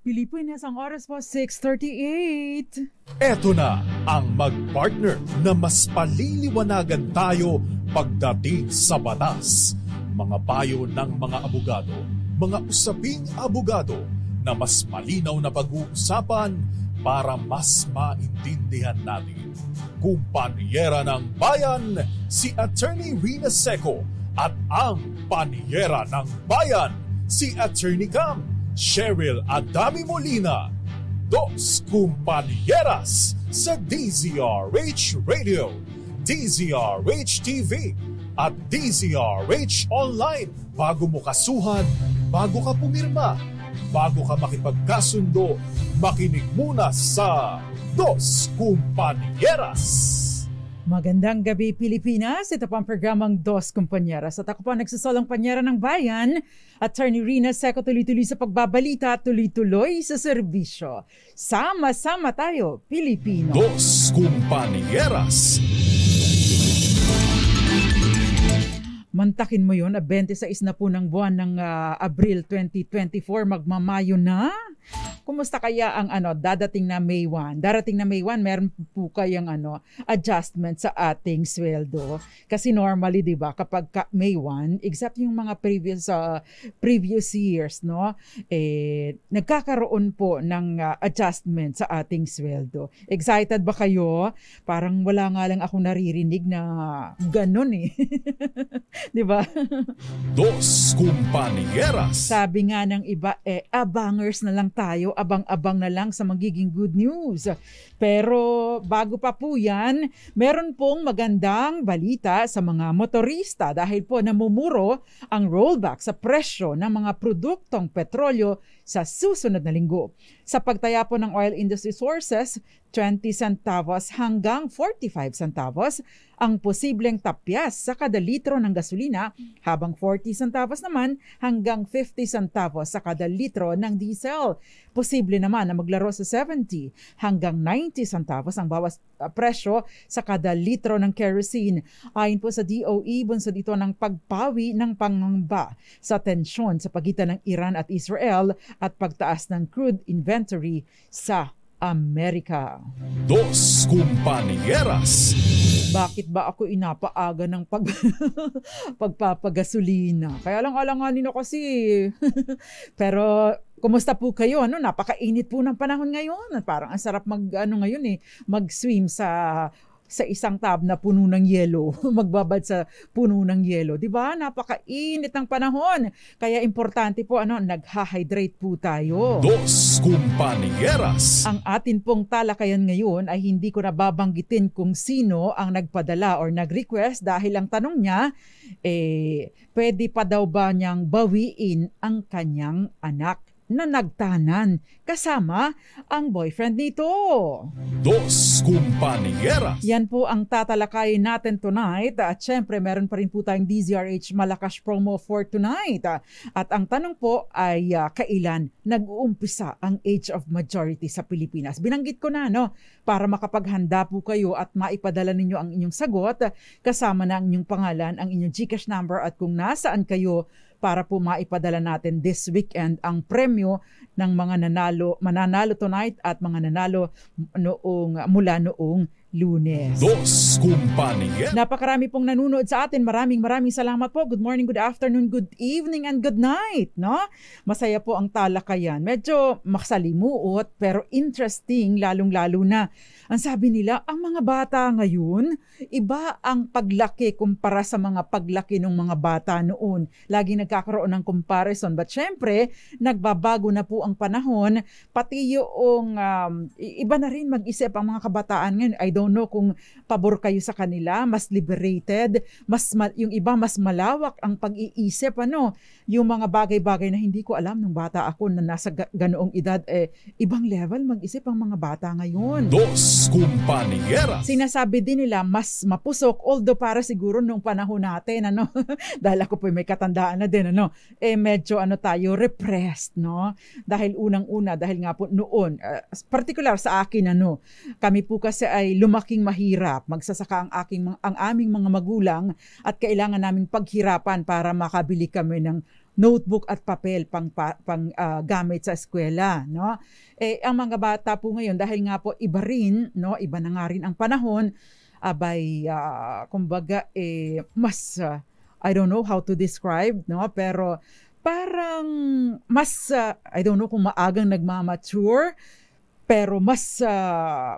Pilipinas, ang oras po 6:38. Eto na ang mag-partner na mas paliliwanagan tayo pagdating sa batas. Mga payo ng mga abogado, mga usaping abogado na mas malinaw na pag-uusapan para mas maintindihan natin. Kumpanyera ng Bayan, si Attorney Rina Seco at ang Panyera ng Bayan, si Attorney Cam Cheryl Adami Molina. Dos Kumpanieras sa DZRH Radio, DZRH TV at DZRH Online. Bago mo kasuhan, bago ka pumirma, bago ka makipagkasundo, makinig muna sa Dos Kumpanieras. Magandang gabi, Pilipinas. Ito po ang programang Dos Kumpanieras. At ako po nagsasalang panyera ng bayan, Attorney Rina Seco, tuloy-tuloy sa pagbabalita, tuloy-tuloy sa serbisyo. Sama-sama tayo, Pilipino. Dos Kumpanieras. Mantakin mo yun, 26 na po ng buwan ng Abril 2024, magmamayo na. Kumusta kaya ang dadating na May 1? Darating na May 1, meron po kayang adjustment sa ating sweldo. Kasi normally, 'di ba, kapag May 1, except yung mga previous years, no, nagkakaroon po ng adjustment sa ating sweldo. Excited ba kayo? Parang wala nga lang akong naririnig na ganun eh. 'Di ba? Dos Kumpanieras. Sabi nga ng iba, abangers na lang tayo, abang-abang na lang sa magiging good news. Pero bago pa po yan, meron pong magandang balita sa mga motorista dahil po namumuro ang rollback sa presyo ng mga produktong petrolyo sa susunod na linggo. Sa pagtaya po ng oil industry sources, 20 centavos hanggang 45 centavos ang posibleng tapyas sa kada litro ng gasolina, habang 40 centavos naman hanggang 50 centavos sa kada litro ng diesel. Posible naman na maglaro sa 70 hanggang 90 centavos ang bawas presyo sa kada litro ng kerosene. Ayon po sa DOE, bunsod ito ng pagpawi ng pangamba sa tensyon sa pagitan ng Iran at Israel at pagtaas ng crude inventory sa Amerika. Dos Kumpanieras. Bakit ba ako inapaaga ng pagpapagasolina? Kaya lang alanganin ako kasi. Pero kumusta po kayo? Napakainit po ng panahon ngayon. Parang ang sarap mag-swim sa isang tub na puno ng yelo, magbabad sa puno ng yelo. 'Di ba? Napakainit ng panahon. Kaya importante po nagha-hydrate po tayo. Dos Kumpanieras. Ang atin pong talakayan ngayon ay hindi ko nababanggitin kung sino ang nagpadala or nag-request dahil ang tanong niya pwede pa daw ba niyang bawiin ang kanyang anak na nagtanan kasama ang boyfriend nito. Dos Kumpanieras. Yan po ang tatalakayin natin tonight. At syempre, meron pa rin po tayong DZRH Malakas promo for tonight. At ang tanong po ay kailan nag-uumpisa ang age of majority sa Pilipinas? Binanggit ko na, para makapaghanda po kayo at maipadala ninyo ang inyong sagot kasama na ang inyong pangalan, ang inyong GCash number at kung nasaan kayo para po maipadala natin this weekend ang premyo ng mga mananalo tonight at mga nanalo mula noong Lunes. Dos Kumpanieras. Napakarami pong nanonood sa atin. Maraming salamat po. Good morning, good afternoon, good evening, and good night. No? Masaya po ang talakayan. Medyo makasalimuot pero interesting, lalong-lalo na. Ang sabi nila, ang mga bata ngayon, iba ang paglaki kumpara sa mga paglaki ng mga bata noon. Lagi nagkakaroon ng comparison. But syempre, nagbabago na po ang panahon. Pati yung iba na rin mag-isip ang mga kabataan ngayon. I don't know kung pabor kayo sa kanila, mas liberated, yung iba mas malawak ang pag-iisip, yung mga bagay-bagay na hindi ko alam nung bata ako na nasa ganoong edad, ibang level mag-isip ang mga bata ngayon. Dos Kumpanieras. Sinasabi din nila mas mapusok, although para siguro nung panahon natin, dahil ako po may katandaan na din, medyo tayo repressed, dahil unang-una, dahil nga po noon, particular sa akin, kami po kasi ay lumaking mahirap. Magsasaka ang aming mga magulang at kailangan naming paghirapan para makabili kami ng notebook at papel gamit sa eskwela, no? Ang mga bata po ngayon, dahil nga po iba rin, no? Iba na nga rin ang panahon, abay, kumbaga, mas, I don't know how to describe, no? Pero parang mas, I don't know kung maagang nagmamature, pero mas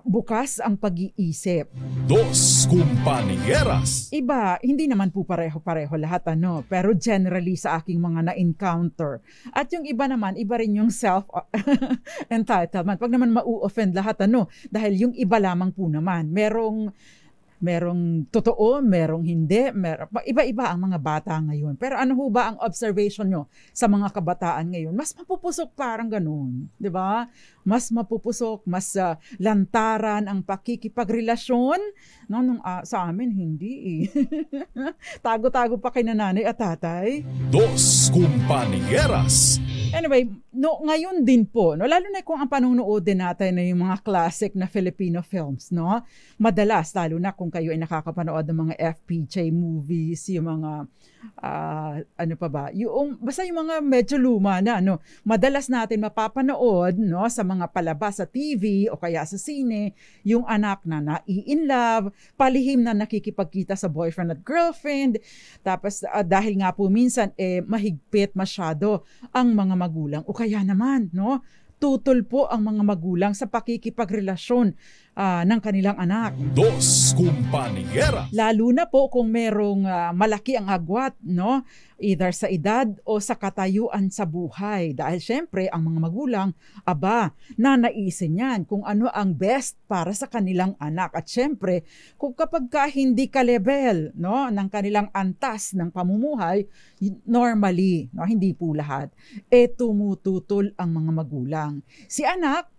bukas ang pag-iisip. Dos Compañeras. Iba, hindi naman po pareho-pareho lahat, pero generally sa aking mga na-encounter. At yung iba naman, iba rin yung self-entitlement. Pag naman mau-offend lahat, dahil yung iba lamang po naman. Merong totoo, merong hindi, iba-iba ang mga bata ngayon. Pero ano ho ba ang observation nyo sa mga kabataan ngayon? Mas mapupusok parang ganun, di ba? Mas mapupusok, mas lantaran ang pakikipagrelasyon. Sa amin, hindi Tago-tago pa kay nanay at tatay. Dos Compañeras. Anyway, ngayon din po, lalo na kung ang panonood din natin na yung mga classic na Filipino films, madalas, lalo na kung kayo ay nakakapanood ng mga FPJ movies, yung mga, basta yung mga medyo luma na, madalas natin mapapanood, sa mga palabas sa TV o kaya sa sine, yung anak na nai-in love, palihim na nakikipagkita sa boyfriend at girlfriend, tapos dahil nga po minsan, mahigpit masyado ang mga magulang o kaya naman, tutol po ang mga magulang sa pakikipagrelasyon ng kanilang anak. Dos Compañeras. Lalo na po kung merong malaki ang agwat, either sa edad o sa katayuan sa buhay. Dahil syempre, ang mga magulang, nanaisin yan kung ano ang best para sa kanilang anak. At syempre, kung kapag hindi ka-level ng kanilang antas ng pamumuhay, normally, hindi po lahat, tumututol ang mga magulang. Si anak,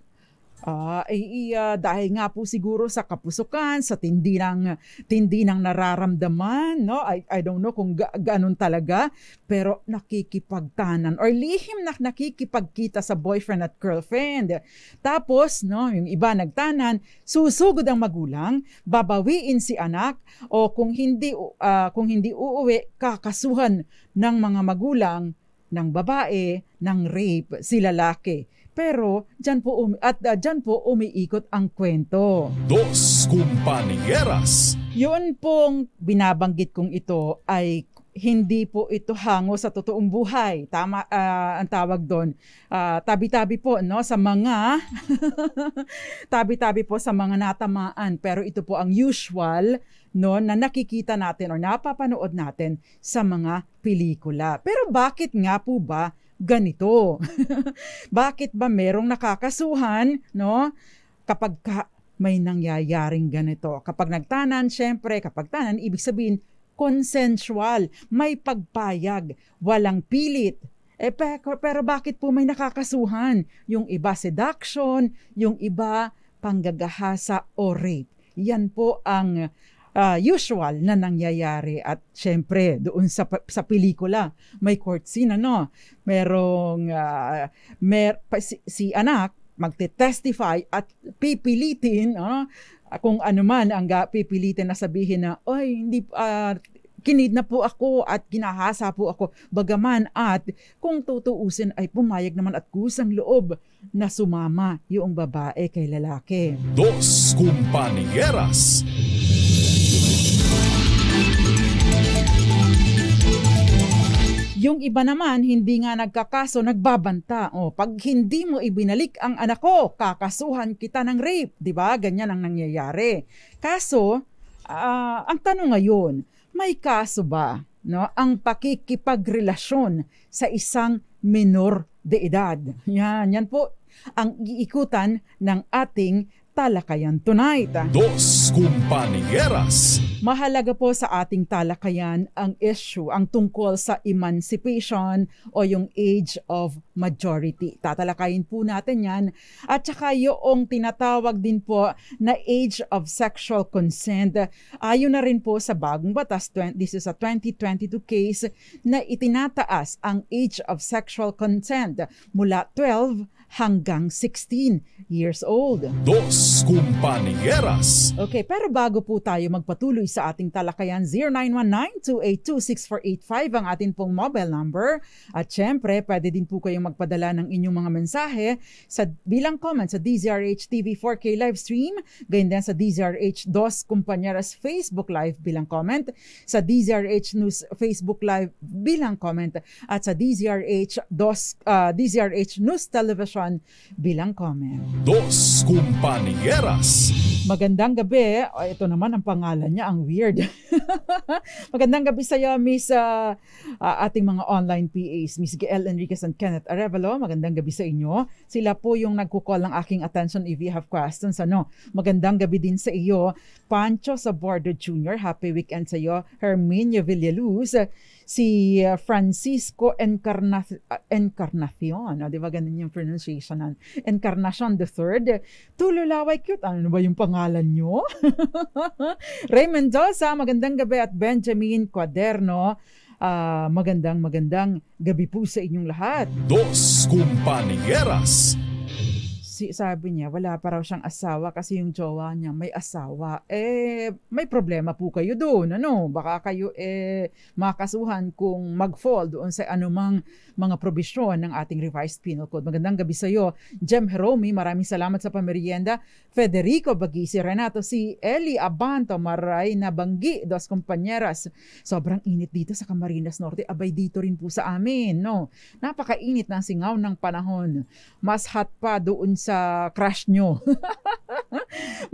dahil nga po siguro sa kapusukan, sa tindi ng nararamdaman, I don't know kung ganun talaga, pero nakikipagtanan or lihim na nakikipagkita sa boyfriend at girlfriend. Tapos, yung iba nagtanan, susugod ang magulang, babawiin si anak, o kung hindi uuwi, kakasuhan ng mga magulang ng babae ng rape si lalaki. Pero dyan po umiikot ang kwento. Dos Compañeras. Yun pong binabanggit kong ito ay hindi po ito hango sa totoong buhay. Tama ang tawag doon. Tabi-tabi po sa mga tabi-tabi po sa mga natamaan, pero ito po ang usual na nakikita natin o napapanood natin sa mga pelikula. Pero bakit nga po ba ganito? Bakit ba merong nakakasuhan kapag may nangyayaring ganito? Kapag nagtanan, syempre, ibig sabihin consensual, may pagpayag, walang pilit. Pero bakit po may nakakasuhan? Yung iba seduction, yung iba panggagahasa o rape. Yan po ang usual na nangyayari. At syempre, doon sa pelikula, may court scene, merong si anak magte-testify at pipilitin, kung ano man ang pipilitin na sabihin na, hindi, kinidnap po ako at kinahasa po ako. Bagaman at kung tutuusin ay pumayag naman at kusang loob na sumama yung babae kay lalaki. Dos Compañeras. Yung iba naman, hindi nga nagkakaso, nagbabanta. Pag hindi mo ibinalik ang anak ko, kakasuhan kita ng rape. Diba? Ganyan ang nangyayari. Kaso, ang tanong ngayon, may kaso ba ang pakikipagrelasyon sa isang minor de edad? Yan po ang iikutan ng ating talakayan tonight. Dos Compañeras. Mahalaga po sa ating talakayan ang issue, ang tungkol sa emancipation o yung age of majority. Tatalakayin po natin yan. At saka yung tinatawag din po na age of sexual consent. Ayon na rin po sa bagong batas, this is a 2022 case, na itinataas ang age of sexual consent mula 12 hanggang 16 years old. Dos Compañeras. Okay, pero bago po tayo magpatuloy sa ating talakayan, 0919-282-6485 ang atin pong mobile number. At syempre, pwede din po kayong magpadala ng inyong mga mensahe bilang comment sa DZRH TV 4K live stream, gayon din sa DZRH Dos Compañeras Facebook Live bilang comment, sa DZRH News Facebook Live bilang comment, at sa DZRH News Television bilang comment. Dos Compañeras. Magandang gabi. Ito naman ang pangalan niya, ang weird. Magandang gabi sa iyo, Miss ating mga online PAs, Miss Gael Enriquez and Kenneth Arevalo. Magandang gabi sa inyo. Sila po yung nagko-call ng aking attention if you have questions. Magandang gabi din sa iyo, Pancho Sabordo Jr. Happy weekend sa iyo. Herminio Villaluz. Si Francisco Encarnacion, di ba ganun yung pronunciation? Encarnacion III. Tululaway cute. Ano ba yung pangalan nyo? Ray Mendoza, magandang gabi, at Benjamin Cuaderno. Magandang gabi po sa inyong lahat. Dos Compañeras. Sabi niya, wala pa raw siyang asawa kasi yung jowa niya may asawa. May problema po kayo doon. Baka kayo makasuhan kung mag-fall doon sa anumang mga probisyon ng ating revised penal code. Magandang gabi sa iyo, Jem Heromi. Maraming salamat sa pamerienda. Federico Bagisi, Renato C. Eli Abanto, Maray Nabanggi, Dos Compañeras. Sobrang init dito sa Camarines Norte. Abay dito rin po sa amin. Napakainit ng singaw ng panahon. Mas hot pa doon sa crush nyo.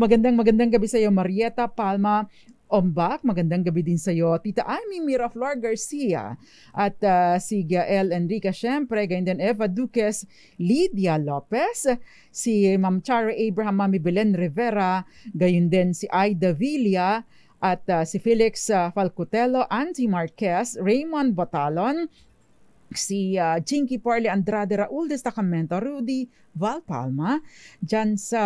Magandang gabi sa iyo, Marieta Palma Ombak. Magandang gabi din sa iyo, Tita Amy Miraflor Garcia. At si Gael Enriquez, syempre, gayon din Eva Duques, Lydia Lopez, si Ma'am Chara Abraham, Mami Belen Rivera, gayon din si Aida Villa, at si Felix Falcotelo, Auntie Marquez, Raymond Batalon, si Jinky Parley Andrade, Raul Destacamento, Rudy Valpalma, dyan sa,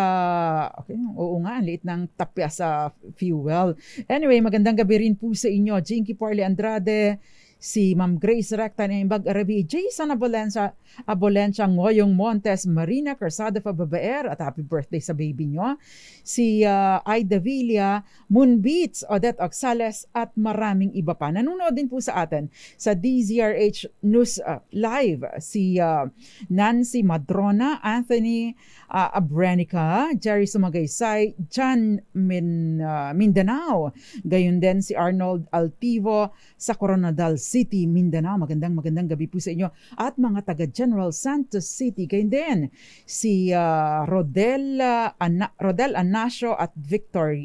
oo nga, ang liit ng tapya sa fuel. Anyway, magandang gabi rin po sa inyo, Jinky Parley Andrade, si Ma'am Grace Recta na Imbag Arabi, Jason Abolencia, Ngoyong Montes, Marina Carsada Fababaer, at happy birthday sa baby nyo. Si Aida Villa, Moonbeats, Odette Oxales, at maraming iba pa. Nanonood din po sa atin sa DZRH News Live, si Nancy Madrona, Anthony Abrenica, Jerry Sumagaysay, John Mindanao, gayon din si Arnold Altivo sa Coronadal City, Mindanao. Magandang gabi po sa inyo. At mga taga General Santos City, gayon din si Rodel Anasio at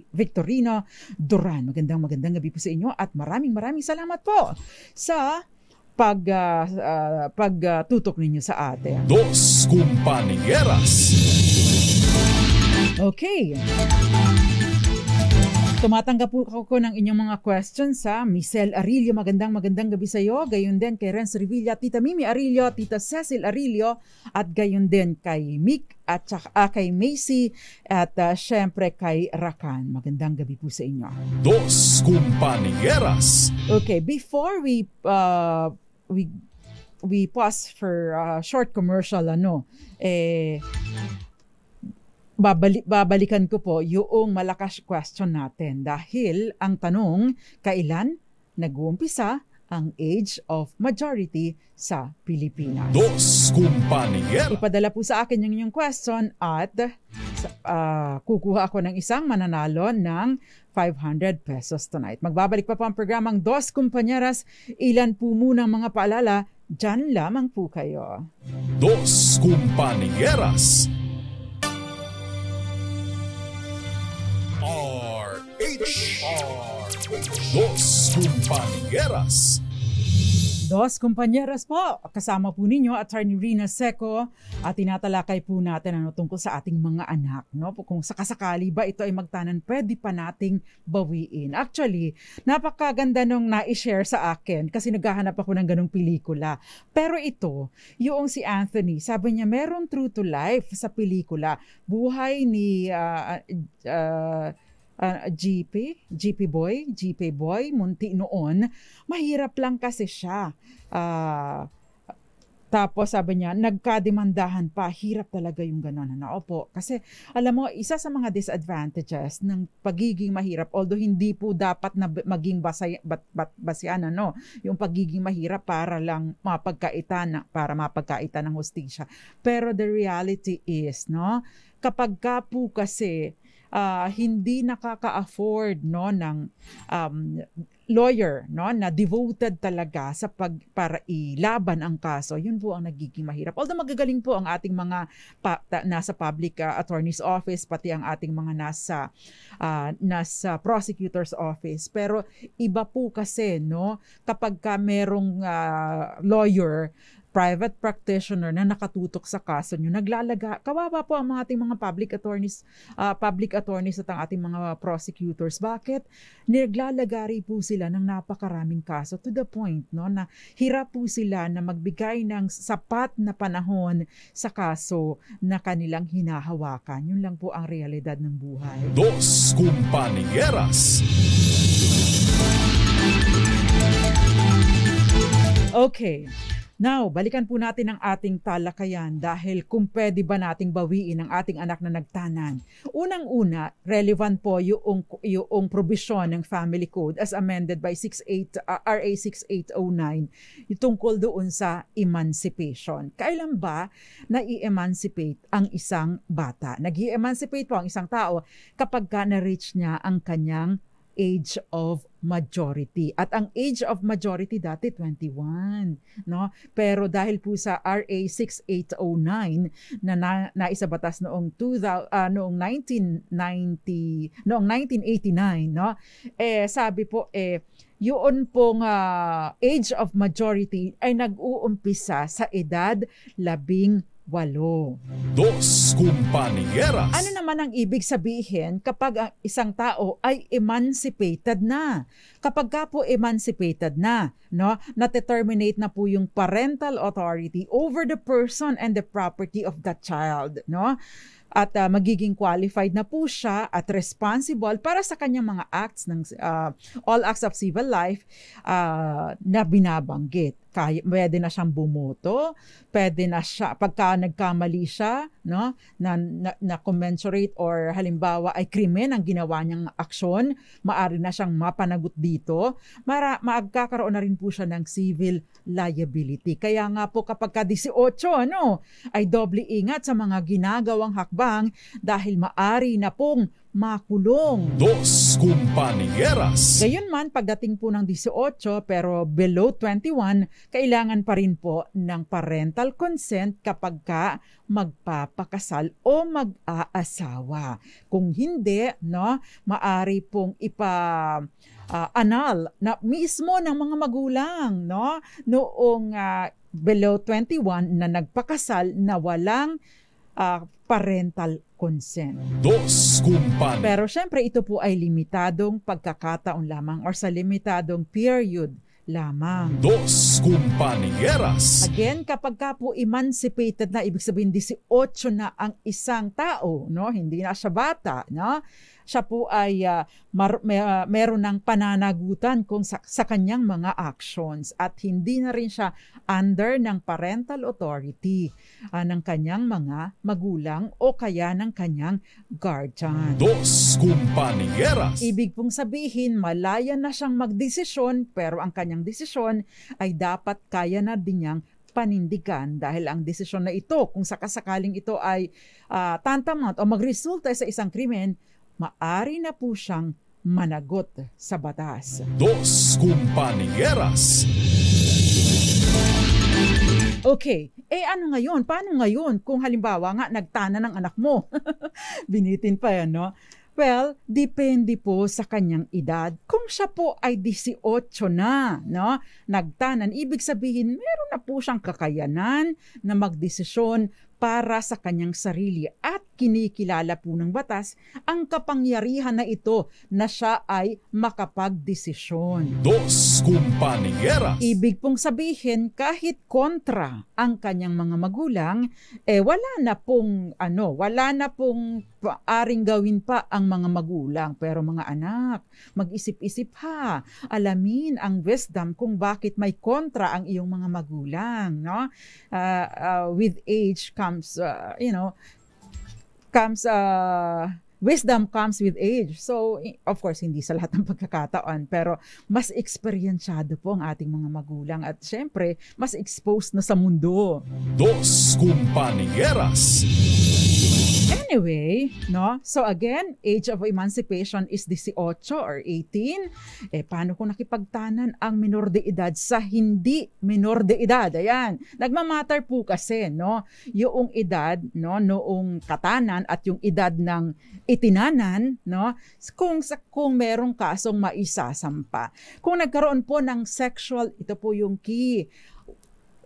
Victorino Duran. Magandang gabi po sa inyo, at maraming salamat po sa pagtutok ninyo sa atin. Dos Compañeras. Okay. Tumatanggap po ako ng inyong mga questions sa Michelle Arillo. Magandang gabi sa iyo. Gayon din kay Renz Revilla, Tita Mimi Arillo, Tita Cecil Arillo, at gayon din kay Mick at kay Macy, at syempre kay Rakan. Magandang gabi po sa inyo. Dos Compañeras. Okay, before we pause for short commercial, babalikan ko po yung malakas question natin, dahil ang tanong, kailan nag-uumpisa ang age of majority sa Pilipinas? Dos Compañeras. Ipadala po sa akin yung inyong question, at kukuha ako ng isang mananalo ng 500 pesos tonight. Magbabalik pa po ang programang Dos Compañeras. Ilan po muna mga paalala, dyan lamang po kayo. Dos Compañeras. Dos Compañeras. Dos Compañeras po, kasama po ninyo Attorney Rina Seco, at tinatalakay po natin tungkol sa ating mga anak. Kung sakasakali ba ito ay magtanan, pwede pa nating bawiin. Actually, napakaganda nung na-share sa akin kasi naghahanap ako ng ganong pelikula. Pero ito, yung si Anthony, sabi niya meron true to life sa pelikula. Buhay ni GP Boy, munti noon, mahirap lang kasi siya. Tapos sabi niya, nagkademandahan pa. Hirap talaga yung gano'n. Opo. Kasi alam mo, isa sa mga disadvantages ng pagiging mahirap, although hindi po dapat na maging basyan, yung pagiging mahirap para lang para mapagkaitan ng hustisya. Pero the reality is, kapag ka po kasi hindi nakaka-afford ng lawyer na devoted talaga para ilaban ang kaso, yun po ang nagiging mahirap. Although magagaling po ang ating mga nasa public attorney's office, pati ang ating mga nasa prosecutor's office, pero iba po kasi kapag ka merong lawyer, private practitioner na nakatutok sa kaso nyo, kawawa po ang ating mga public attorneys at ang ating mga prosecutors. Bakit? Naglalagari po sila ng napakaraming kaso to the point na hirap po sila na magbigay ng sapat na panahon sa kaso na kanilang hinahawakan. Yun lang po ang realidad ng buhay. Dos Compañeras. Okay. Now, balikan po natin ang ating talakayan dahil kung pwede ba nating bawiin ang ating anak na nagtanan. Unang-una, relevant po yung probisyon ng Family Code as amended by RA 6809 yung tungkol doon sa emancipation. Kailan ba na-i-emancipate ang isang bata? Nag-i-emancipate po ang isang tao kapag na-reach niya ang kanyang age of majority. At ang age of majority dati 21, Pero dahil po sa RA 6809 na naisabatas noong 1989, sabi po yun pong age of majority ay nag-uumpisa sa edad 18. Dos Compañeras. Ano naman ang ibig sabihin kapag ang isang tao ay emancipated na? Kapag ka po emancipated na, na-determinate na po yung parental authority over the person and the property of the child, At magiging qualified na po siya at responsible para sa kanyang mga acts all acts of civil life na binabanggit. Pwede na siyang bumoto, pwede na siya, pagka nagkamali siya, na commensurate or halimbawa ay krimen ang ginawa niyang aksyon, maaari na siyang mapanagot dito, magkakaroon na rin po siya ng civil liability. Kaya nga po kapag ka 18, ay doble ingat sa mga ginagawang hakbang dahil maari na pong makulong. Dos Compañeras. Gayunman, pagdating po ng 18 pero below 21, kailangan pa rin po ng parental consent kapag ka magpapakasal o mag-aasawa. Kung hindi, maari pong anal na mismo ng mga magulang, noong below 21 na nagpakasal na walang parental consent. Dos Compañeras. Pero syempre ito po ay limitadong pagkakataon lamang or sa limitadong period lamang. Dos Compañeras. Again, kapag ka po emancipated na, ibig sabihin 18 na ang isang tao, hindi na siya bata, siya po ay meron ng pananagutan kung sa kanyang mga actions at hindi na rin siya under ng parental authority ng kanyang mga magulang o kaya ng kanyang guardian. Dos Compañeras. Ibig pong sabihin, malaya na siyang magdesisyon pero ang kanyang desisyon ay dapat kaya na din niyang panindigan dahil ang desisyon na ito, kung sakasakaling ito ay tantamount o magresulta sa isang krimen, maari na po siyang managot sa batas. Dos Compañeras. Okay, ano ngayon? Paano ngayon kung halimbawa nga nagtana ng anak mo? Binitin pa yan, Well, depende po sa kanyang edad. Kung siya po ay 18 na, nagtanan, ibig sabihin meron na po siyang kakayanan na magdesisyon para sa kanyang sarili at kinikilala po ng batas ang kapangyarihan na ito na siya ay makapagdesisyon. Dos Compañeras. Ibig pong sabihin, kahit kontra ang kanyang mga magulang, wala na pong aring gawin pa ang mga magulang. Pero mga anak, mag-isip-isip ha. Alamin ang wisdom kung bakit may kontra ang iyong mga magulang, no? With age comes, wisdom comes with age. So, of course, hindi sa lahat ng pagkakataon, pero mas eksperyensyado po ang ating mga magulang at syempre, mas exposed na sa mundo. Dos Compañeras. Anyway, no? So again, age of emancipation is 18 or 18. Paano kung nakipagtanan ang minor de edad sa hindi minor de edad? Ayan, nagmamatter po kasi, no? Yung edad, no, noong katanan at yung edad ng itinanan, no? Kung merong kasong maisasampa. Kung nagkaroon po ng sexual, ito po yung key,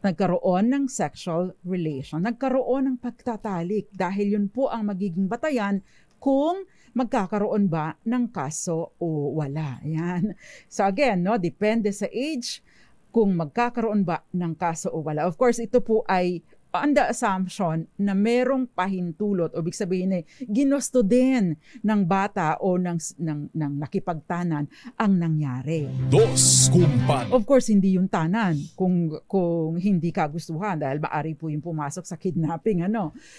nagkaroon ng sexual relation, nagkaroon ng pagtatalik dahil yun po ang magiging batayan kung magkakaroon ba ng kaso o wala. Yan. So again, no, depende sa age kung magkakaroon ba ng kaso o wala. Of course, ito po ay on the assumption na merong pahintulot o ibig sabihin ginusto din ng bata o ng nakipagtanan ang nangyari. Dos Compañeras. Of course, hindi yung tanan kung hindi kagustuhan dahil maari po yung pumasok sa kidnapping.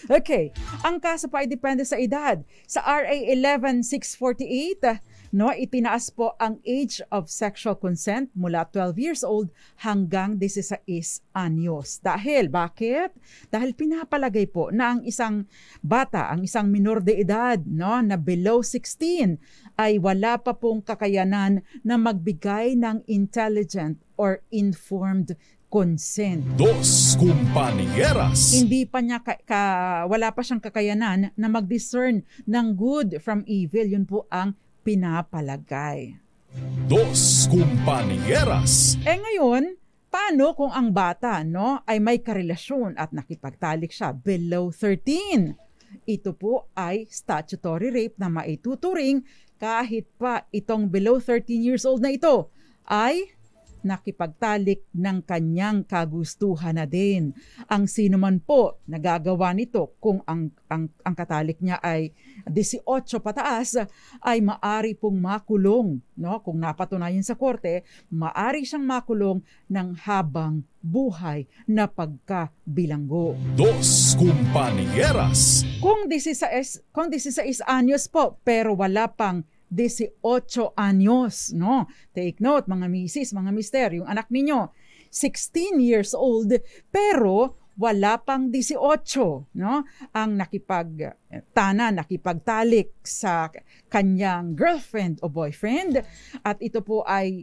Okay, ang kaso pa ay depende sa edad. Sa RA 11648, no, itinaas po ang age of sexual consent mula 12 years old hanggang 16 anyos. Bakit? Dahil pinapalagay po na ang isang bata, ang isang minor de edad, no, na below 16 ay wala pa pong kakayanan na magbigay ng intelligent or informed consent. Dos Compañeras. Hindi pa niya wala pa siyang kakayanan na mag-discern ng good from evil. Yun po ang pinapalagay. Dos Compañeras. Ngayon, paano kung ang bata, no, ay may karelasyon at nakipagtalik siya below 13? Ito po ay statutory rape na maituturing kahit pa itong below 13 years old na ito ay nakipagtalik ng kanyang kagustuhan na din. Ang sino man po nagagawa nito kung ang katalik niya ay 18 pataas ay maari pong makulong, no? Kung napatunayan sa korte, maari siyang makulong ng habang buhay na pagkabilanggo. Dos Compañeras. Kung 16 anyos po pero wala pang 18 anyos, no? Take note, mga misis, mga mister, yung anak ninyo, 16 years old, pero wala pang 18, no? Ang nakipagtalik sa kanyang girlfriend o boyfriend, at ito po ay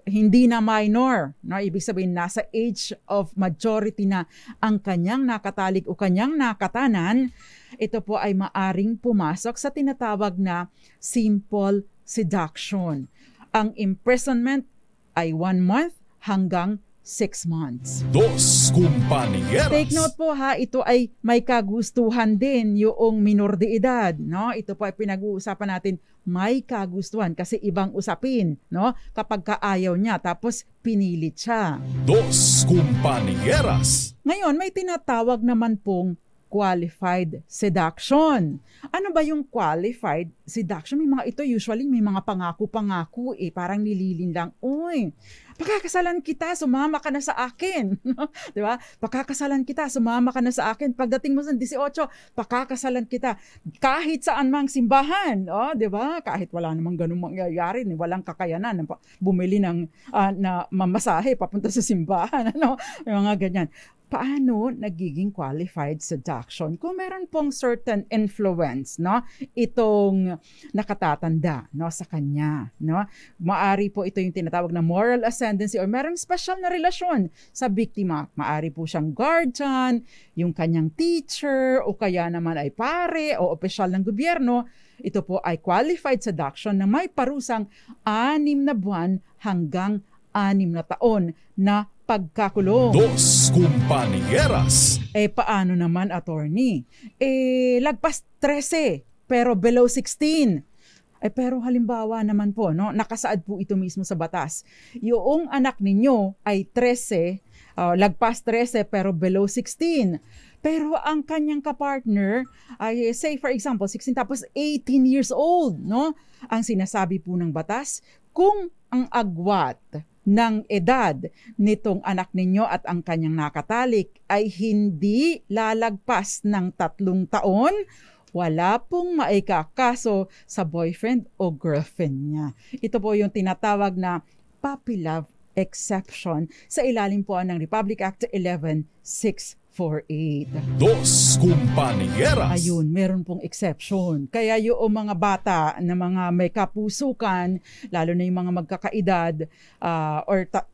hindi na minor, no? Ibig sabihin nasa age of majority na ang kanyang nakatalik o kanyang nakatanan. Ito po ay maaring pumasok sa tinatawag na simple seduction. Ang imprisonment ay 1 month hanggang 6 months. Dos Compañeras. Take note po ha, ito ay may kagustuhan din yung minor de edad, no? Ito po ay pinag-uusapan natin, may kagustuhan kasi ibang usapin, no? Kapag kaayaw niya tapos pinilit siya. Dos Compañeras. Ngayon, may tinatawag naman pong qualified seduction. Ano ba yung qualified seduction? May mga ito, usually may mga pangako-pangako parang nililin lang. Uy, pakakasalan kita, sumama ka na sa akin. Di ba? Pakakasalan kita, sumama ka na sa akin. Pagdating mo sa 18, pakakasalan kita. Kahit saan mang simbahan. Di ba? Kahit wala namang ganung mangyayari, walang kakayanan bumili ng na mamasahe papunta sa simbahan. Yung mga ganyan. Paano nagiging qualified seduction? Kung meron pong certain influence, no, itong nakatatanda, no, sa kanya, no, maari po ito yung tinatawag na moral ascendancy or merong special na relasyon sa biktima. Maari po siyang guardian, yung kanyang teacher, o kaya naman ay pare o opisyal ng gobyerno. Ito po ay qualified seduction na may parusang 6 na buwan hanggang 6 na taon na pagkakulong. Dos Compañeras. Paano naman, attorney? Lagpas 13 pero below 16. Pero halimbawa naman po, no, nakasaad po ito mismo sa batas. Yung anak ninyo ay 13, lagpas 13 pero below 16. Pero ang kanyang kapartner ay, say for example, 16 tapos 18 years old, no? Ang sinasabi po ng batas, kung ang agwat ng edad nitong anak ninyo at ang kanyang nakatalik ay hindi lalagpas ng 3 taon, wala pong maikakaso sa boyfriend o girlfriend niya. Ito po yung tinatawag na puppy love exception sa ilalim po ng Republic Act 11648. Dos Compañeras. Ayun, meron pong exception. Kaya yung mga bata na mga may kapusukan, lalo na yung mga magkakaedad,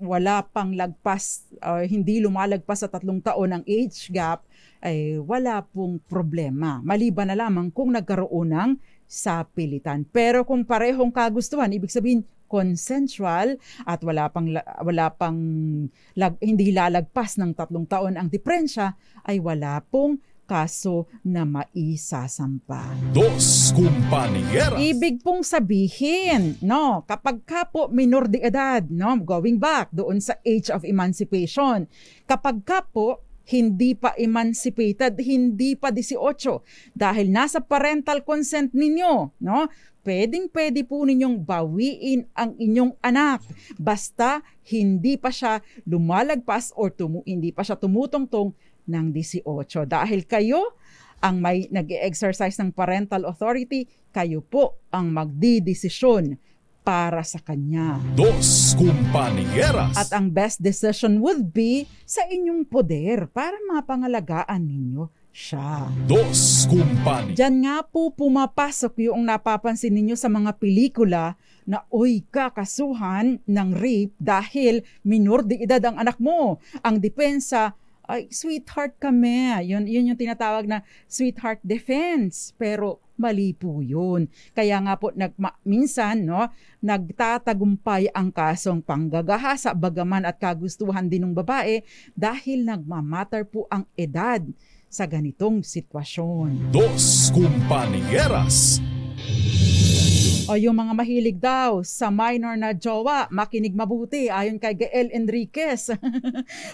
wala pang lagpas, hindi lumalagpas sa 3 taon ang age gap, ay wala pong problema. Maliban na lamang kung nagkaroon ng sapilitan. Pero kung parehong kagustuhan, ibig sabihin consensual at hindi lalagpas ng 3 taon ang diferensya, ay wala pong kaso na maisasampa. Dos Compañeras. Ibig pong sabihin, no, kapag ka po minor de edad, no, going back doon sa age of emancipation, kapag ka po hindi pa emancipated, hindi pa 18, dahil nasa parental consent ninyo, no, pwede po ninyong bawiin ang inyong anak basta hindi pa siya lumalagpas or hindi pa siya tumutungtong ng 18. Dahil kayo ang may nag-exercise ng parental authority, kayo po ang magdidesisyon para sa kanya. Dos Compañeras. At ang best decision would be sa inyong poder para mapangalagaan ninyo siya. Dos Compañeras. Diyan nga po pumapasok yung napapansin ninyo sa mga pelikula na kakasuhan ng rape dahil minor de edad ang anak mo. Ang depensa ay sweetheart kami. Yun yung tinatawag na sweetheart defense. Pero mali po yun. Kaya nga po minsan, no, nagtatagumpay ang kasong panggagahasa bagaman at kagustuhan din ng babae dahil nagmamatter po ang edad sa ganitong sitwasyon. Dos Compañeras. O yung mga mahilig daw sa minor na jowa, makinig mabuti ayon kay Gael Enriquez.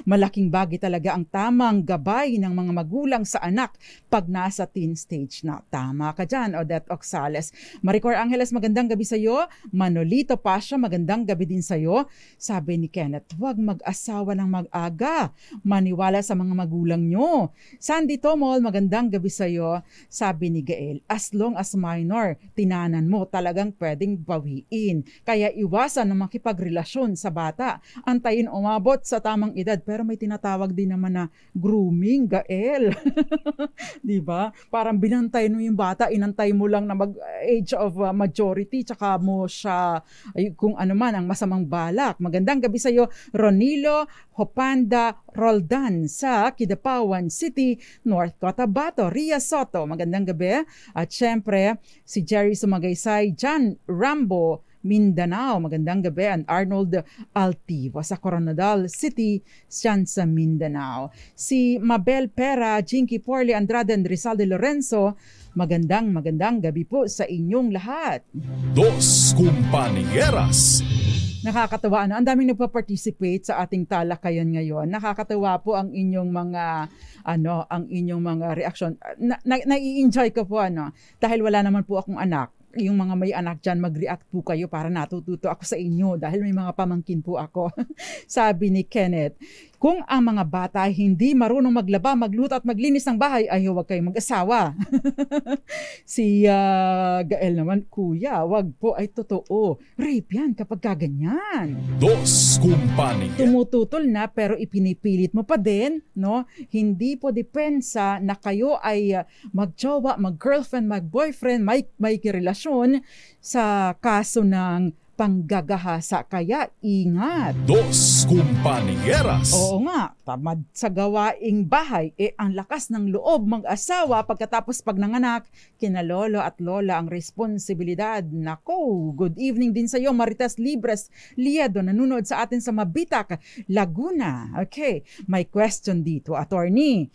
Malaking bagay talaga ang tamang gabay ng mga magulang sa anak pag nasa teen stage na. Tama ka dyan, Odette Oxales. Maricor Angeles, magandang gabi sa'yo. Manolito Pasha, magandang gabi din sa'yo. Sabi ni Kenneth, huwag mag-asawa ng mag-aga. Maniwala sa mga magulang nyo. Sandy Tomol, magandang gabi sa'yo. Sabi ni Gael, as long as minor, tinanan mo talagang pwedeng bawiin. Kaya iwasan na makipagrelasyon sa bata. Antayin umabot sa tamang edad. Pero may tinatawag din naman na grooming, Gael. Diba? Parang binantay mo yung bata, inantay mo lang na mag-age of majority, tsaka mo siya, kung ano man ang masamang balak. Magandang gabi sa iyo, Ronilo Hopanda Roldan sa Kidapawan City, North Cotabato. Ria Soto, magandang gabi. At syempre, si Jerry Sumagaysay, John Rambo, Mindanao, magandang gabi. And Arnold Altivo sa Coronadal City, siyan sa Mindanao. Si Mabel Pera, Jinky Porley, Andrade, and Rizal de Lorenzo, magandang gabi po sa inyong lahat. Dos Compañeras. Nakakatawa, ano? Ang daming nagpa-participate sa ating talakayan ngayon. Nakakatawa po ang inyong mga reaction. Nai-enjoy ko po, dahil wala naman po akong anak. Yung mga may anak dyan, mag-react po kayo para natututo ako sa inyo dahil may mga pamangkin po ako. Sabi ni Kenneth, kung ang mga bata hindi marunong maglaba, magluto at maglinis ng bahay, ay huwag kayong mag-asawa. Si Gael naman, kuya, wag po, ay totoo. Rape yan kapag kaganyan. Dos Compañeras. Tumututol na pero ipinipilit mo pa din, no? Hindi po depensa na kayo ay mag-jowa, mag-girlfriend, mag-boyfriend, may kirelasyon sa kaso ng panggagahasa. Kaya ingat. Dos Compañeras. Oo nga, tamad sa gawaing bahay, ang lakas ng loob mag-asawa pagkatapos pag nanganak, kina lolo at lola ang responsibilidad. Nako, good evening din sa iyo, Marites Libres Liado, nanonood sa atin sa Mabitak, Laguna. Okay, may question dito, attorney.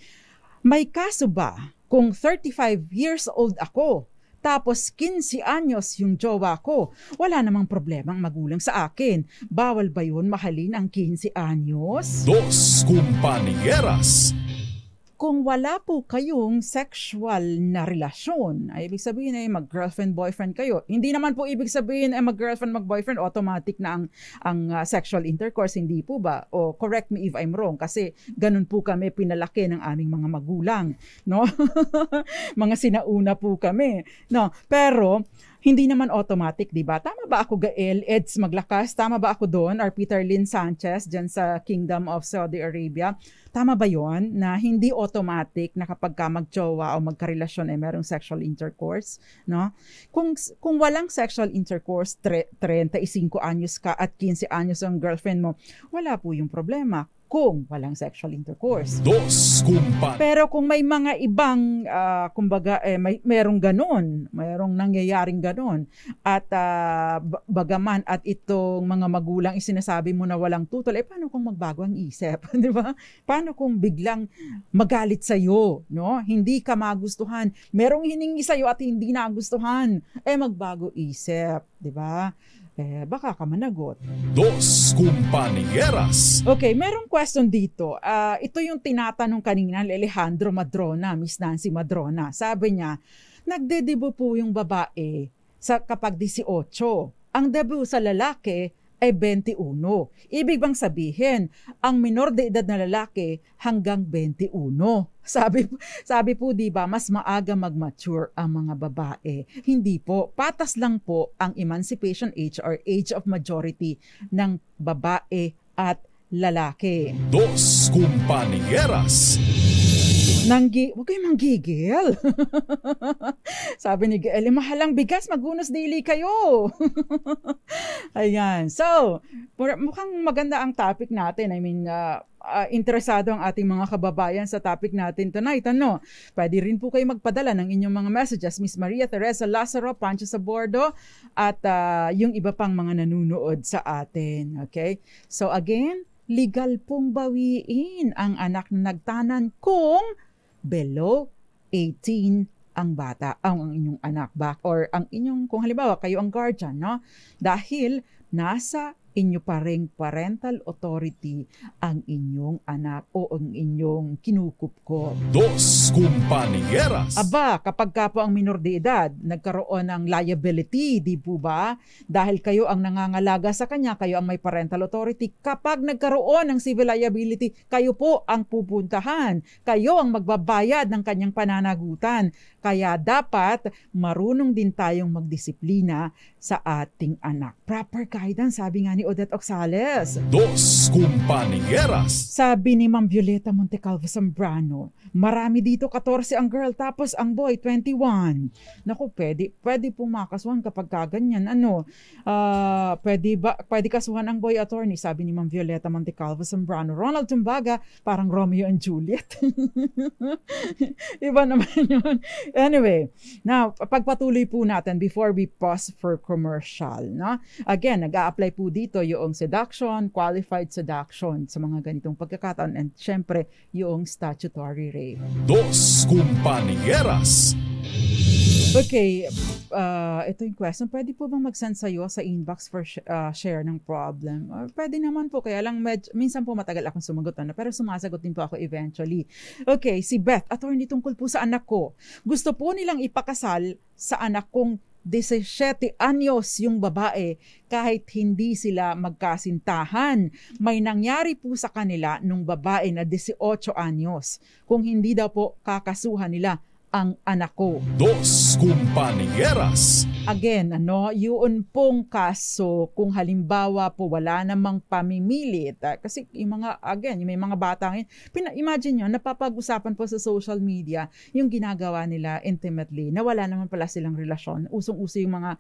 May kaso ba kung 35 years old ako, tapos 15 anyos yung jowa ko, wala namang problema ang magulang sa akin? Bawal ba yun mahalin ang 15 anyos? Dos Compañeras. Kung wala po kayong sexual na relasyon, ay ibig sabihin ay mag-girlfriend-boyfriend kayo. Hindi naman po ibig sabihin ay mag-girlfriend, mag-boyfriend, automatic na ang sexual intercourse. Hindi po ba? O correct me if I'm wrong, kasi ganun po kami pinalaki ng aming mga magulang. No? Mga sinauna po kami. No? Pero hindi naman automatic, di ba? Tama ba ako, Gael Eds Maglakas? Tama ba ako doon? Or Peter Lynn Sanchez dyan sa Kingdom of Saudi Arabia? Tama ba yon na hindi automatic na kapag ka mag-jowa o magkarelasyon ay merong sexual intercourse? No? Kung walang sexual intercourse, 35 anyos ka at 15 anyos ang girlfriend mo, wala po yung problema kung walang sexual intercourse. Dos Compañeras. Pero kung may mga ibang, kumbaga, merong ganon, merong nangyayaring ganon, at bagaman at itong mga magulang isinasabi mo na walang tutol, paano kung magbago ang isip? Di ba? Paano kung biglang magalit sa'yo? No? Hindi ka magustuhan. Merong hiningi sa'yo at hindi nagustuhan. Magbago isip. Di ba? Baka ka managot. Dos Compañeras. Okay, merong question dito. Ito yung tinatanong kanina ni Alejandro Madrona, Miss Nancy Madrona. Sabi niya, nagdedebo po yung babae kapag 18. Ang debut sa lalaki ay 21. Ibig bang sabihin, ang minor de edad na lalaki hanggang 21. Sabi po, di ba, mas maaga mag-mature ang mga babae. Hindi po, patas lang po ang emancipation age or age of majority ng babae at lalaki. Dos Compañeras. Huwag kayong manggigil. Sabi ni Gael, mahalang bigas, magunos daily kayo. Ayan. So, mukhang maganda ang topic natin. I mean, interesado ang ating mga kababayan sa topic natin tonight. Ano? Pwede rin po kayo magpadala ng inyong mga messages. Miss Maria Teresa Lazaro, Pancho Sabordo, at yung iba pang mga nanunood sa atin. Okay? So again, legal pong bawiin ang anak na nagtanan kung below 18 ang bata, ang inyong anak back, or ang inyong, kung halimbawa kayo ang guardian, no? Dahil nasa inyo pa ring parental authority ang inyong anak o ang inyong kinukupkop. Dos Compañeras. Aba, kapag ka po ang minor de edad, nagkaroon ng liability, di po ba? Dahil kayo ang nangangalaga sa kanya, kayo ang may parental authority. Kapag nagkaroon ng civil liability, kayo po ang pupuntahan. Kayo ang magbabayad ng kanyang pananagutan. Kaya dapat marunong din tayong magdisiplina sa ating anak. Proper guidance, sabi nga ni Odette Oxales. Dos Compañeras. Sabi ni Ma'am Violeta Montecalvo Zambrano, marami dito 14 ang girl tapos ang boy 21. Naku, pwede pong makasuhan kapag kaganyan. Pwede kasuhan ang boy, attorney, sabi ni Ma'am Violeta Montecalvo Zambrano. Ronald Tumbaga, parang Romeo and Juliet. Iba naman yun. Anyway, now, pagpatuloy po natin before we pause for commercial. No? Again, nag-a-apply po dito yung seduction, qualified seduction sa mga ganitong pagkakataon, and syempre yung statutory rape. Dos Compañeras. Okay, ito yung question. Pwede po bang mag-send sa'yo sa inbox for share ng problem? Pwede naman po, kaya lang minsan po matagal akong sumagot, pero sumasagot din po ako eventually. Okay, si Beth, attorney, tungkol po sa anak ko. Gusto po nilang ipakasal sa anak kong 17 anyos yung babae kahit hindi sila magkasintahan. May nangyari po sa kanila nung babae na 18 anyos. Kung hindi daw po kakasuhan nila ang anak ko. Dos Compañeras. Again, yun pong kaso kung halimbawa po wala namang pamimilit. Kasi yung may mga bata ngayon, imagine nyo, napapag-usapan po sa social media yung ginagawa nila intimately, na wala naman pala silang relasyon. Usong-uso yung mga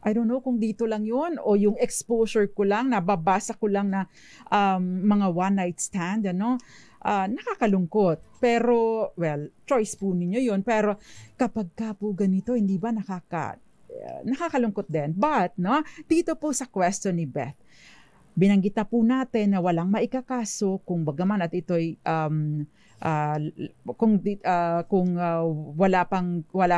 I don't know kung dito lang yun o yung exposure ko lang, nababasa ko lang na mga one night stand, ano, nakakalungkot. Pero, well, choice po ninyo yun. Pero kapag ka po ganito, hindi ba nakakalungkot din? But, no, dito po sa question ni Beth, binanggit na po natin na walang maikakaso kung bagaman at ito'y kung wala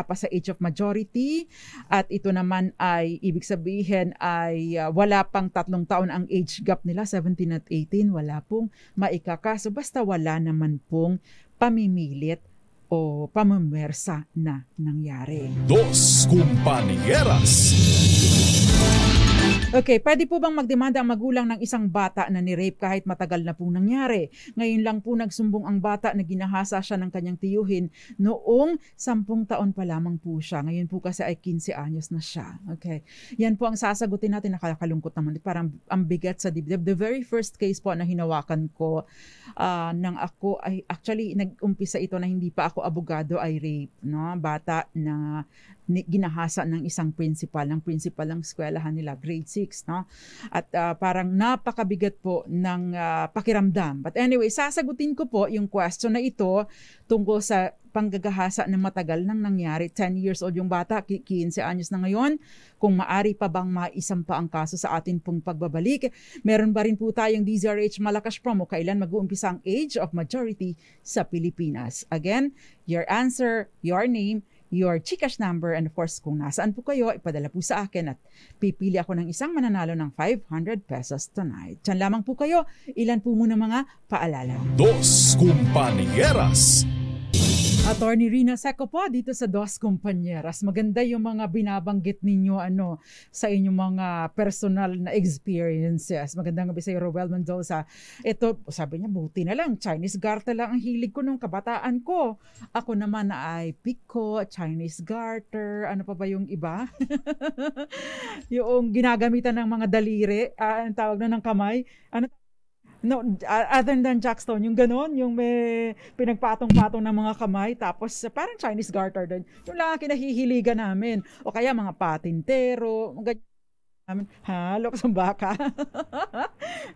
pa sa age of majority at ito naman ay ibig sabihin ay wala pang 3 taon ang age gap nila, 17 at 18, wala pong maikakaso basta wala naman pong pamimilit o pamamwersa na nangyari. Dos Compañeras. Okay, pwede po bang magdemanda ang magulang ng isang bata na ni-rape kahit matagal na pong nangyari? Ngayon lang po nagsumbong ang bata na ginahasa siya ng kanyang tiyuhin noong 10 taon pa lamang po siya. Ngayon po kasi ay 15 anyos na siya. Okay, yan po ang sasagutin natin. Nakakalungkot naman. Parang ang bigat sa dibdib. The very first case po na hinawakan ko nang ako ay actually nag-umpisa ito na hindi pa ako abogado ay rape. No? Bata na ginahasa ng isang principal ng eskwelahan nila, grade 6, no? At parang napakabigat po ng pakiramdam. But anyway, sasagutin ko po yung question na ito tungkol sa panggagahasa na matagal nang nangyari. 10 years old yung bata, 15 anyos na ngayon. Kung maari pa bang maisampa ang kaso sa atin pong pagbabalik. Meron ba rin po tayong DZRH Malakas promo kailan mag-uumpisa ang age of majority sa Pilipinas? Again, your answer, your name, your GCash number, and of course, kung nasaan po kayo, ipadala po sa akin at pipili ako ng isang mananalo ng 500 pesos tonight. Diyan lamang po kayo. Ilan po muna mga paalala. Dos Compañeras. Attorney Rina Seco po dito sa Dos Compañeras. Maganda yung mga binabanggit ninyo sa inyong mga personal na experiences. Magandang gabi sa Roel Mendoza. Ito, sabi niya, buti na lang. Chinese garter lang ang hilig ko nung kabataan ko. Ako naman ay pico, Chinese garter, ano pa ba yung iba? Yung ginagamitan ng mga daliri, ang tawag na ng kamay. No, other than Jackstone, yung ganon, yung may pinagpatong-patong ng mga kamay, tapos parang Chinese garter din. Yung lang ang kinahihiligan namin. O kaya mga patintero, namin, halok sa baka.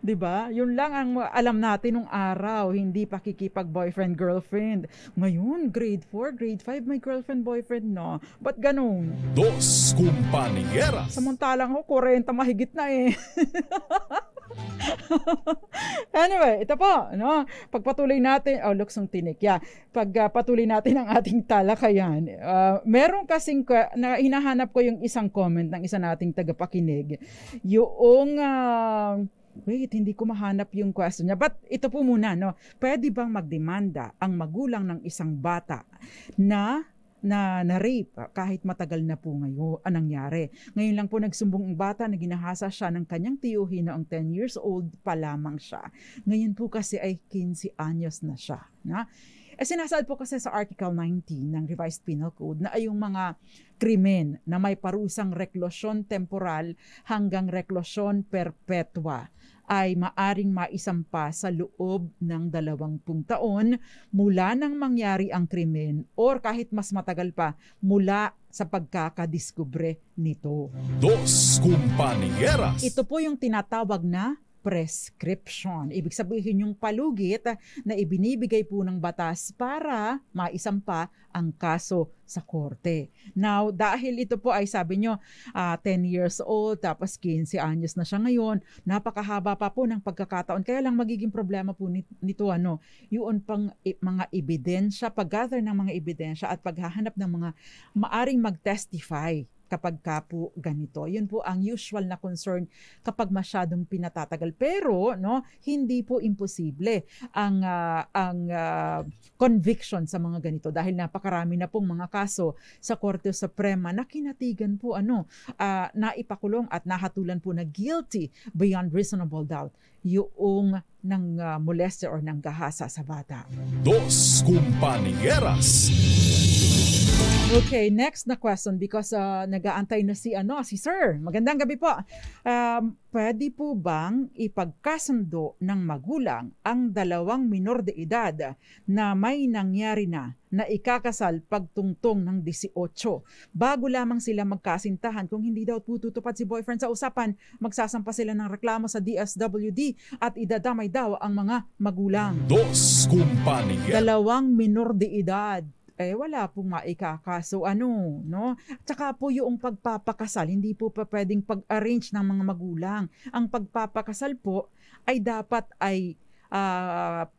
Diba? Yun lang ang alam natin nung araw, hindi pakikipag boyfriend-girlfriend. Ngayon, grade 4, grade 5, may girlfriend-boyfriend, no? Ba't ganun? Dos Compañeras. Samantalang 40 mahigit na eh. Anyway, ito po, no? Pagpatuloy natin, luksong tinik, pagpatuloy natin ang ating talakayan, meron kasing, hinahanap ko yung isang comment ng isa nating tagapakinig, yung, wait, hindi ko mahanap yung question niya, but ito po muna, no? Pwede bang magdemanda ang magulang ng isang bata na rape kahit matagal na po ngayon nangyari. Ngayon lang po nagsumbong ang bata na ginahasa siya ng kanyang tiyuhin noong 10 years old pa lamang siya. Ngayon po kasi ay 15 anyos na siya. Sinasaad po kasi sa Article 19 ng Revised Penal Code na ay yung mga krimen na may parusang reklusyon temporal hanggang reklusyon perpetua ay maaring maisampa sa loob ng 20 taon mula nang mangyari ang krimen or kahit mas matagal pa mula sa pagkakadiskubre nito. Dos Compañeras. Ito po yung tinatawag na prescription. Ibig sabihin yung palugit na ibinibigay po ng batas para maisampa ang kaso sa korte. Now, dahil ito po ay sabi nyo, 10 years old, tapos 15 anyos na siya ngayon, napakahaba pa po ng pagkakataon. Kaya lang magiging problema po nito, yun pang mga ebidensya, pag-gather ng mga ebidensya at paghahanap ng mga maaring mag-testify kapag ka po ganito. Yun po ang usual na concern kapag masyadong pinatatagal. Pero hindi po imposible ang conviction sa mga ganito dahil napakarami na pong mga kaso sa Korte Suprema na kinatigan po naipakulong at nahatulan po na guilty beyond reasonable doubt yung ng molester or ng gahasa sa bata. Dos Compañeras. Okay, next na question because nag-aantay na si Sir. Magandang gabi po. Pwede po bang ipagkasundo ng magulang ang dalawang minor de edad na may nangyari na ikakasal pagtungtong ng 18 bago lamang sila magkasintahan? Kung hindi daw po tutupad si boyfriend sa usapan, magsasampa sila ng reklamo sa DSWD at idadamay daw ang mga magulang. Dos Compañeras. Dalawang minor de edad. Wala pong maikakaso no? Tsaka po yung pagpapakasal, hindi po pa pwedeng pag-arrange ng mga magulang. Ang pagpapakasal po ay dapat ay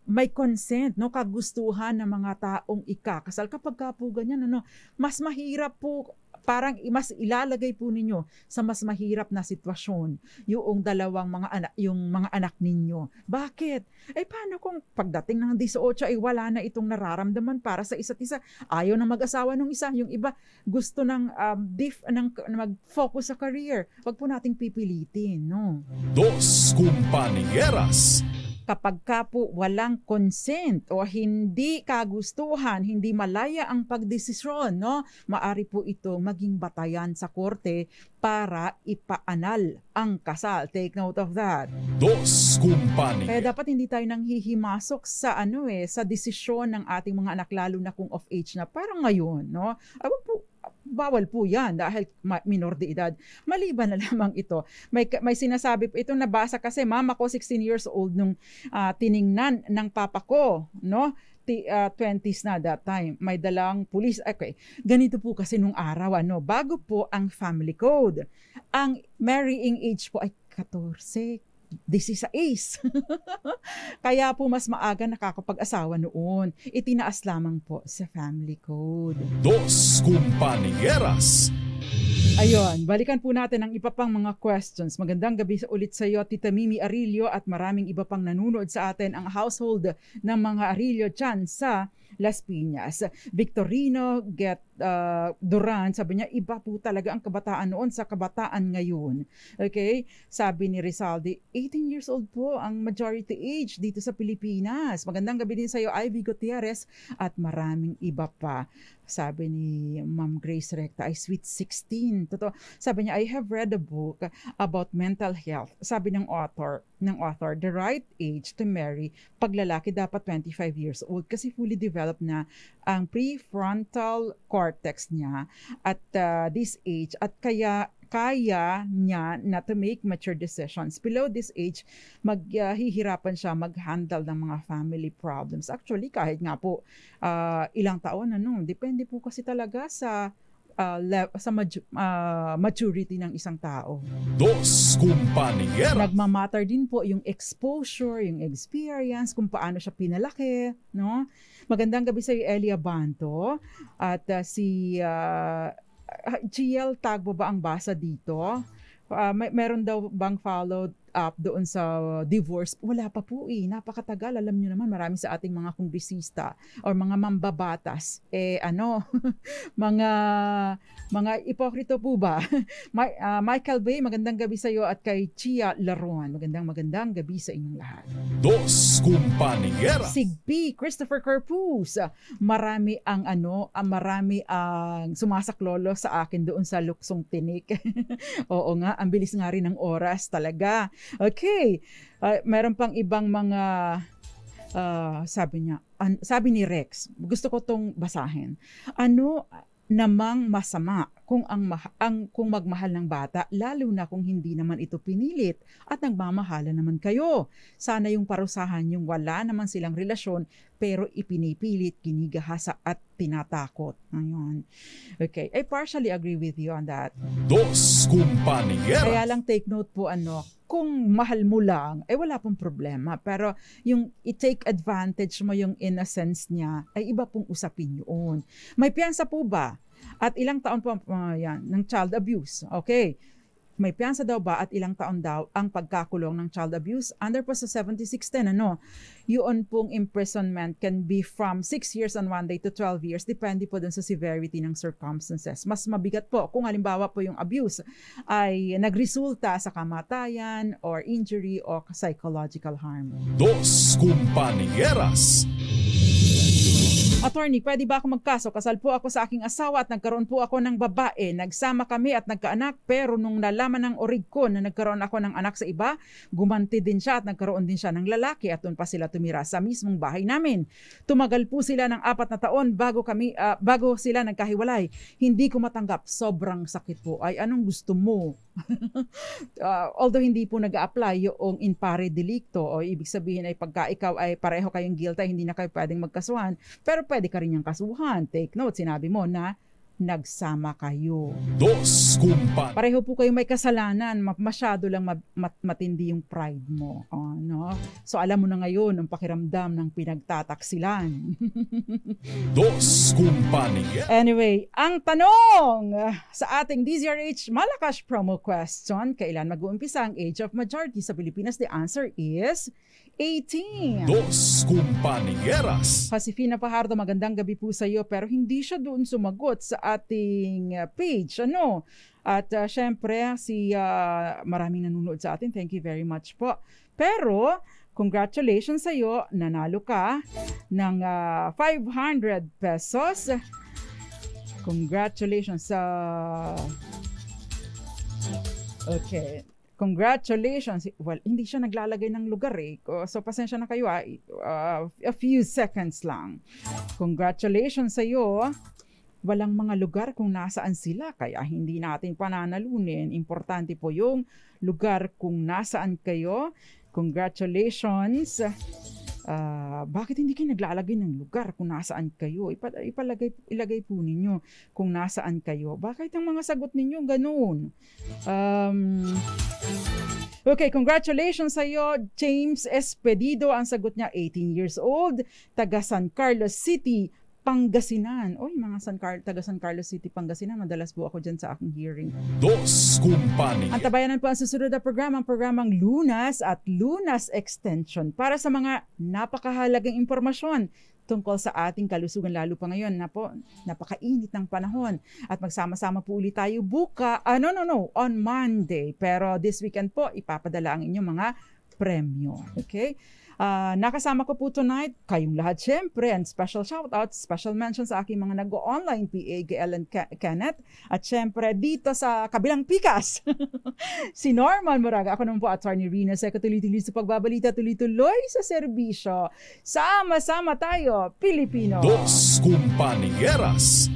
may consent, no? Kagustuhan ng mga taong ikakasal. Kapag ka po ganyan, mas mahirap po, parang mas ilalagay po ninyo sa mas mahirap na sitwasyon yung dalawang mga anak ninyo. Bakit? Paano kung pagdating ng 18 ay wala na itong nararamdaman para sa isa't isa? Ayaw na mag-asawa ng isa, yung iba gusto ng mag-focus sa career. Wag po nating pipilitin, no? Dos Compañeras. Kapag ka po walang consent o hindi kagustuhan, hindi malaya ang pagdesisyon, no? Maari po ito maging batayan sa korte para ipaanal ang kasal. Take note of that. Dos Compañeras. Kaya dapat hindi tayo nang hihimasok sa sa desisyon ng ating mga anak, lalo na kung of age na. Parang ngayon, no? Bawal po yan dahil minor de edad. Maliban na lamang ito. May sinasabi po, itong nabasa kasi, mama ko 16 years old nung tiningnan ng papa ko, no? 20s na that time. May dalang pulis. Okay, ganito po kasi nung araw, bago po ang family code. Ang marrying age po ay 14. 16. Kaya po mas maaga nakakapag-asawa noon. Itinaas lamang po sa family code. Dos Compañeras. Ayun, balikan po natin ang iba pang mga questions. Magandang gabi ulit sa iyo, Tita Mimi Arilio, at maraming iba pang nanonood sa atin, ang household ng mga Arilio dyan sa Las Piñas. Victorino Duran, sabi niya, iba po talaga ang kabataan noon sa kabataan ngayon. Okay? Sabi ni Rizaldi, 18 years old po ang majority age dito sa Pilipinas. Magandang gabi din sa iyo, Ivy Gutierrez, at maraming iba pa. Sabi ni Ma'am Grace Recta, ay sweet 16. Totoo. Sabi niya, I have read a book about mental health. Sabi ng author, the right age to marry, pag lalaki dapat 25 years old kasi fully developed na ang prefrontal cortex niya at this age, at kaya niya na to make mature decisions. Below this age, maghihirapan siya mag-handle ng mga family problems. Actually, kahit nga po ilang taon, depende po kasi talaga sa maturity ng isang tao. Dos Compañeras. Nagmamatter din po yung exposure, yung experience, kung paano siya pinalaki, no? Magandang gabi sa iyo, Elia Banto, at si GL Tagbo ba ang basa dito? Meron daw bang followed up doon sa divorce? Wala pa po napakatagal. Alam nyo naman, marami sa ating mga kongresista or mga mambabatas mga ipokrito po ba? Michael Bay, magandang gabi sa iyo, at kay Chia Laruan, magandang gabi sa inyong lahat. Dos Compañeras. Sigby Christopher Corpus, marami ang sumasaklolo sa akin doon sa luksong tinik. Oo nga, ang bilis nga rin ng oras talaga. Okay, meron pang ibang mga sabi ni Rex, gusto ko tong basahin. Ano namang masama kung kung magmahal ng bata, lalo na kung hindi naman ito pinilit at nagmamahalan naman kayo? Sana yung parusahan yung wala naman silang relasyon pero ipinipilit, ginigahasa at tinatakot. Ngayon. Okay, I partially agree with you on that. Dos Compañeras. Kaya lang take note po, kung mahal mo lang, wala pong problema. Pero yung i-take advantage mo yung innocence niya, ay iba pong usapin yun. May piyansa po ba? At ilang taon po ng child abuse? Okay. May piyansa daw ba at ilang taon daw ang pagkakulong ng child abuse? Under po sa 7610, yun pong imprisonment can be from 6 years and 1 day to 12 years. Depende po dun sa severity ng circumstances. Mas mabigat po kung halimbawa po yung abuse ay nagresulta sa kamatayan or injury or psychological harm. Dos Compañeras. Attorney, pwede ba ako magkaso? Kasal po ako sa aking asawa at nagkaroon po ako ng babae. Nagsama kami at nagkaanak, pero nung nalaman ng orig ko na nagkaroon ako ng anak sa iba, gumanti din siya at nagkaroon din siya ng lalaki at doon pa sila tumira sa mismong bahay namin. Tumagal po sila ng 4 na taon bago sila nagkahiwalay. Hindi ko matanggap. Sobrang sakit po. Ay, anong gusto mo? Although hindi po nag-a-apply yung in pare delicto o ibig sabihin ay pagka ikaw ay pareho kayong guilty, hindi na kayo pwedeng magkasuhan. Pero pwede ka rin niyang kasuhan. Take note, sinabi mo na nagsama kayo. Dos Kumpanya. Pareho po kayo may kasalanan, masyado lang matindi yung pride mo. No? So alam mo na ngayon ang pakiramdam ng pinagtataksilan. Dos Kumpanya. Anyway, ang tanong sa ating DZRH Malakas promo question, kailan mag-uumpisa ang age of majority sa Pilipinas? The answer is 18. Dos Kumpanieras. Josefina Pajardo, magandang gabi po sa iyo, pero hindi siya doon sumagot sa ating page. At syempre, maraming nanonood sa atin. Thank you very much po. Pero, congratulations sa iyo. Nanalo ka ng 500 pesos. Congratulations sa... Okay. Congratulations. Well, hindi siya naglalagay ng lugar eh. So, pasensya na kayo a few seconds lang. Congratulations sa iyo. Walang mga lugar kung nasaan sila, kaya hindi natin pananalunin. Importante po yung lugar kung nasaan kayo. Congratulations. Bakit hindi kayo naglalagay ng lugar kung nasaan kayo? Ilagay po ninyo kung nasaan kayo. Bakit ang mga sagot ninyo ganoon? Okay, congratulations sa iyo, James Espedido. Ang sagot niya, 18 years old, taga San Carlos City, Pangasinan. Oy, mga taga San Carlos City, Pangasinan. Madalas po ako dyan sa aking hearing. Dos Kumpanya. Ang tabayanan po ang susunod na programang Lunas at Lunas Extension para sa mga napakahalagang impormasyon tungkol sa ating kalusugan, lalo pa ngayon na po, napakainit ng panahon. At magsama-sama po ulit tayo on Monday. Pero this weekend po, ipapadala ang inyong mga premyo. Okay? Nakasama ko po tonight, kayong lahat syempre, and special shoutout, special mention sa aking mga nag-online PA, Gael and Kenneth, at syempre dito sa kabilang pikas, si Norman Moraga. Ako naman po, Attorney Rina Seco, tuloy-tuloy sa pagbabalita, tuloy-tuloy sa serbisyo. Sama-sama tayo, Pilipino. Dos Kumpanieras.